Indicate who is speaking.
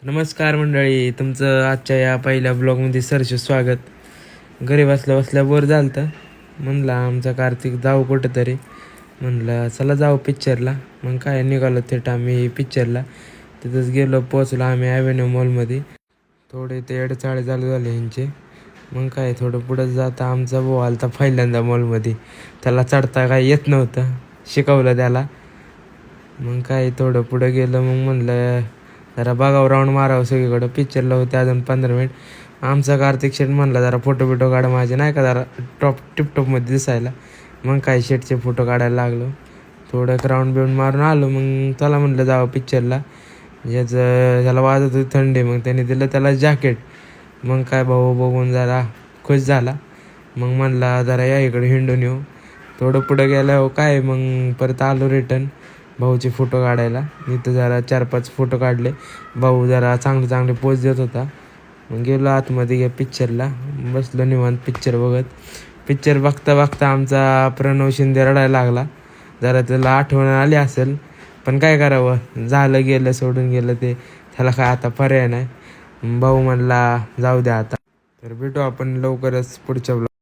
Speaker 1: नमस्कार मंडळी, तुमचं आजच्या या पहिल्या ब्लॉगमध्ये सरचे स्वागत. घरी बसल्या बसल्या बोर झालं तर म्हणलं आमचा कार्तिक जाऊ कुठंतरी. म्हणलं चला जाऊ पिक्चरला. मग काय निघालो थेट आम्ही पिक्चरला. तिथंच गेलो, पोचलो आम्ही ॲव्हेन्यू मॉलमध्ये. थोडे ते अडचाळे चालू झाले यांचे. मग काय थोडं पुढं जाता आमचा भाऊ आलता पहिल्यांदा मॉलमध्ये. त्याला चढता काय येत नव्हतं, शिकवलं त्याला. मग काय थोडं पुढं गेलं, मग म्हणलं जरा बघावं, राऊंड मारावं सगळीकडं. पिक्चरला होते अजून 15 मिनिट. आमचा कार्तिक शेट म्हणला जरा फोटो बिटो काढा माझे, नाही का, जरा टिपटॉपमध्ये दिसायला. मग काय शेटचे फोटो काढायला लागलो. थोडं राऊंड बिऊंड मारून आलो. मग चला म्हणलं जावं पिक्चरला. याचं त्याला वाजत होती थंडी, मग त्याने दिलं त्याला जॅकेट. मग काय भाऊ बघून जरा खुश झाला. मग म्हणला जरा या इकडे हिंडून येऊ. थोडं पुढं गेलं हो काय, मग परत आलो रिटर्न भाऊचे फोटो काढायला. इथं जरा 4-5 फोटो काढले. भाऊ जरा चांगले चांगले पोज देत होता. मग गेलो आतमध्ये घ्या पिक्चरला. बसलो निवांत पिक्चर बघत. पिक्चर बघता बघता आमचा प्रणव शिंदे रडायला लागला. जरा त्याला आठवण आली असेल, पण काय करावं, झालं गेलं, सोडून गेलं ते. त्याला काय आता पर्याय नाही. भाऊ म्हणला जाऊ द्या आता. तर भेटू आपण लवकरच पुढच्या